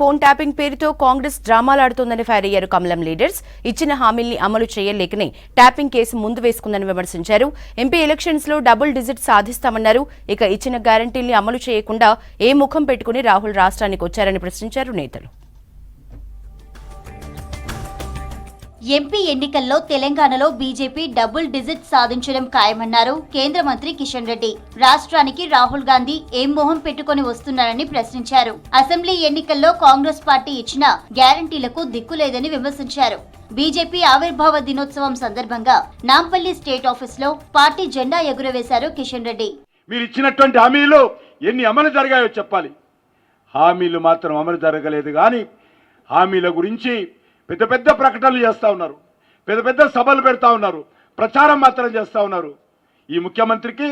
Phone tapping పేరుతో Congress డ్రామాలాడుతోందని fire అయ్యారు కమలం లీడర్స్. ఇచ్చిన హామీల్ని అమలు చేయలేకనే ట్యాపింగ్ కేసు ముందు వేసుకుందని విమర్శించారు. ఎంపీ ఎలక్షన్స్ లో డబుల్ డిజిట్ సాధిస్తామన్నారు. ఇక ఇచ్చిన గ్యారంటీల్ని అమలు చేయకుండా ఏ ముఖం పెట్టుకుని రాహుల్ రాష్ట్రానికి వచ్చారని ప్రశ్నించారు నేతలు. ఎంపీ ఎన్నికల్లో తెలంగాణలో బీజేపీ డబుల్ డిజిట్ సాధించడం ఖాయమన్నారు కేంద్ర మంత్రి కిషన్ రెడ్డి. రాష్ట్రానికి రాహుల్ గాంధీ ఏం మొహం పెట్టుకుని వస్తున్నారని ప్రశ్నించారు. అసెంబ్లీ ఎన్నికల్లో కాంగ్రెస్ పార్టీ ఇచ్చిన గ్యారంటీలకు దిక్కులేదని విమర్శించారు. బీజేపీ ఆవిర్భావ దినోత్సవం సందర్భంగా నాంపల్లి స్టేట్ ఆఫీస్ లో పార్టీ జెండా ఎగురవేశారు కిషన్ రెడ్డి. మీరు ఇచ్చినటువంటి హామీలు ఎన్ని అమలు జరిగాయో చెప్పాలి. హామీలు మాత్రం అమలు జరగలేదు కానీ హామీల గురించి పెద్ద పెద్ద ప్రకటనలు చేస్తూ ఉన్నారు, పెద్ద పెద్ద సభలు పెడతా ఉన్నారు, ప్రచారం మాత్రం చేస్తూ ఉన్నారు. ఈ ముఖ్యమంత్రికి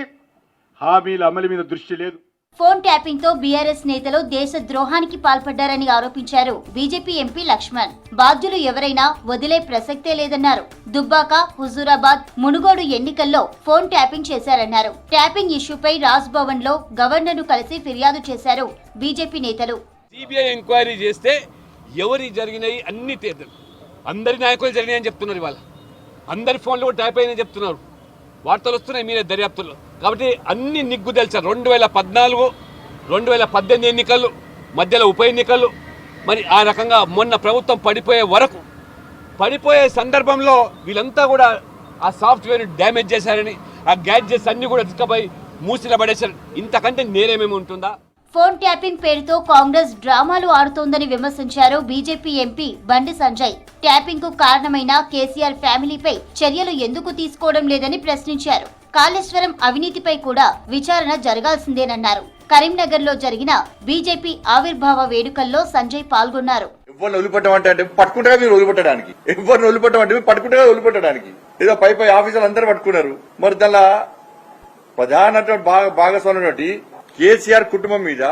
హామీల అమలు మీద దృష్టి లేదు. ఫోన్ ట్యాపింగ్ తో బీఆర్ఎస్ నేతలు దేశ ద్రోహానికి పాల్పడ్డారని ఆరోపించారు బీజేపీ ఎంపీ లక్ష్మణ్. బాధ్యులు ఎవరైనా వదిలే ప్రసక్తే లేదన్నారు. దుబ్బాక, హుజూరాబాద్, మునుగోడు ఎన్నికల్లో ఫోన్ ట్యాపింగ్ చేశారన్నారు. ట్యాపింగ్ ఇష్యూపై రాజ్ భవన్ లో గవర్నర్ ను కలిసి ఫిర్యాదు చేశారు బీజేపీ నేతలు. సిబిఐ ఎంక్వైరీ చేస్తే ఎవరి జరిగినాయి అన్ని అందరి నాయకులు జరిగినాయని చెప్తున్నారు. ఇవాళ అందరి ఫోన్లు కూడా ట్యాప్ అయ్యాయని చెప్తున్నారు. వార్తలు వస్తున్నాయి మీరే దర్యాప్తుల్లో. కాబట్టి అన్ని నిగ్గు తెలుసారు. 2014, 2018 ఎన్నికలు, మధ్యలో ఉప ఎన్నికలు, మరి ఆ రకంగా మొన్న ప్రభుత్వం పడిపోయే సందర్భంలో వీళ్ళంతా కూడా ఆ సాఫ్ట్వేర్ డ్యామేజ్ చేశారని, ఆ గ్యాడ్జెట్స్ అన్ని కూడా తీసుకుపోయి మూసిలో పడేశారు. ఇంతకంటే నేరేమేమి ఉంటుందా? ఫోన్ ట్యాపింగ్ పేరుతో కాంగ్రెస్ డ్రామాలు ఆడుతోందని విమర్శించారు BJP MP Bandi Sanjay. Tapping కు కారణమైన కేసీఆర్ ఫ్యామిలీపై చర్యలు ఎందుకు తీసుకోవడం లేదని ప్రశ్నించారు. కాళేశ్వరం అవినీతిపై కూడా విచారణ జరగాల్సిందేనన్నారు. కరీంనగర్ లో జరిగిన బీజేపీ ఆవిర్భావ వేడుకల్లో సంజయ్ పాల్గొన్నారు. ఎవరిని వదిలిపెట్టమంటే పట్టుకుంటే మీరు వదిలిపెట్టడానికి, ఎవరిని వదిలిపెట్టమంటే పట్టుకుంటే వదిలిపెట్టడానికి, ఏదో పై ఆఫీసర్లు అందరూ పట్టుకున్నారు. మరి దానిలో ప్రధాన భాగస్వామి కేసీఆర్ కుటుంబం మీద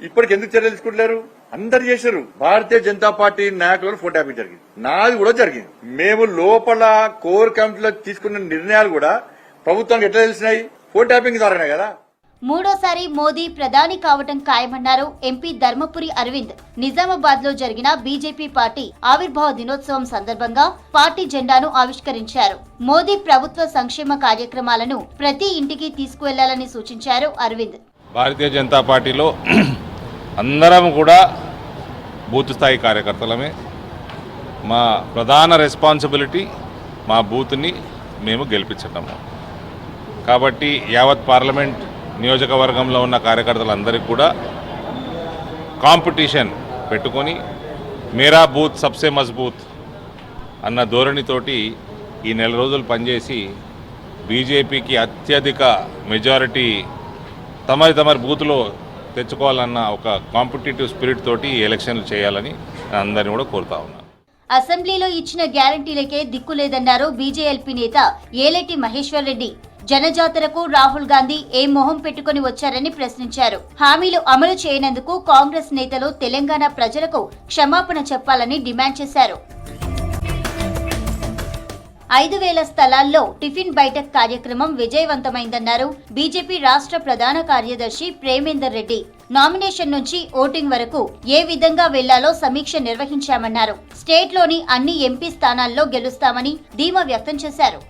ఇప్పటికి ఎందుకు చర్యలు తీసుకుంటున్నారు? అందరు చేశారు. భారతీయ జనతా పార్టీ నాయకులను ఫోన్ ట్యాపింగ్ జరిగింది, నాది కూడా జరిగింది. మేము లోపల కోర్ కమిటీలో తీసుకున్న నిర్ణయాలు కూడా ప్రభుత్వానికి ఎట్లా తెలిసినాయి? ఫోన్ ట్యాపింగ్ ద్వారానే కదా. మూడోసారి మోదీ ప్రధాని కావటం ఖాయమన్నారు ఎంపీ ధర్మపురి అరవింద్. నిజామాబాద్ లో జరిగిన బీజేపీ పార్టీ ఆవిర్భావ దినోత్సవం సందర్భంగా పార్టీ జెండాను ఆవిష్కరించారు. మోదీ ప్రభుత్వ సంక్షేమ కార్యక్రమాలను ప్రతి ఇంటికి తీసుకువెళ్లాలని సూచించారు అరవింద్. భారతీయ జనతా పార్టీలో అందరం కూడా బూత్ స్థాయి కార్యకర్తలమే. మా ప్రధాన రెస్పాన్సిబిలిటీ మా బూత్ని మేము గెలిపించటము. కాబట్టి యావత్ పార్లమెంట్ నియోజకవర్గంలో ఉన్న కార్యకర్తలందరికీ కూడా కాంపిటీషన్ పెట్టుకొని మేరా బూత్ సబ్సే మజ్బూత్ అన్న ధోరణితోటి ఈ నెల రోజులు పనిచేసి బీజేపీకి అత్యధిక మెజారిటీ తమరి బూత్లో తెచ్చుకోవాలన్న ఒక కాంపిటేటివ్ స్పిరిట్ తోటి ఈ ఎలక్షన్లు చేయాలని అందరినీ కూడా కోరుతా ఉన్నాను. అసెంబ్లీలో ఇచ్చిన గ్యారంటీలకే దిక్కులేదన్నారు బీజేఎల్పీ నేత ఏలేటి మహేశ్వర్ రెడ్డి. జనజాతరకు రాహుల్ గాంధీ ఏం మొహం పెట్టుకుని వచ్చారని ప్రశ్నించారు. హామీలు అమలు చేయనందుకు కాంగ్రెస్ నేతలు తెలంగాణ ప్రజలకు క్షమాపణ చెప్పాలని డిమాండ్ చేశారు. 5,000 స్థలాల్లో టిఫిన్ బైఠక్ కార్యక్రమం విజయవంతమైందన్నారు బీజేపీ రాష్ట్ర ప్రధాన కార్యదర్శి ప్రేమేందర్ రెడ్డి. నామినేషన్ నుంచి ఓటింగ్ వరకు ఏ విధంగా వెళ్లాలో సమీక్ష నిర్వహించామన్నారు. స్టేట్లోని అన్ని ఎంపీ స్థానాల్లో గెలుస్తామని ధీమా వ్యక్తం చేశారు.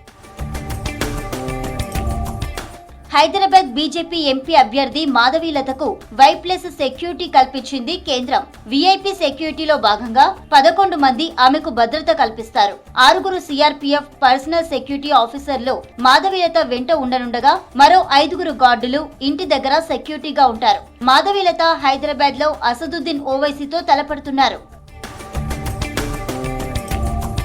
హైదరాబాద్ బీజేపీ ఎంపీ అభ్యర్థి మాధవీలతకు వైప్లెస్ సెక్యూరిటీ కల్పించింది కేంద్రం. వీఐపీ సెక్యూరిటీలో భాగంగా 11 మంది ఆమెకు భద్రత కల్పిస్తారు. 6 సిఆర్పీఎఫ్ పర్సనల్ సెక్యూరిటీ ఆఫీసర్లు మాధవీలత వెంట ఉండనుండగా మరో 5 గార్డులు ఇంటి దగ్గర సెక్యూరిటీగా ఉంటారు. మాధవీలత హైదరాబాద్ లో అసదుద్దీన్ ఓవైసీతో తలపడుతున్నారు.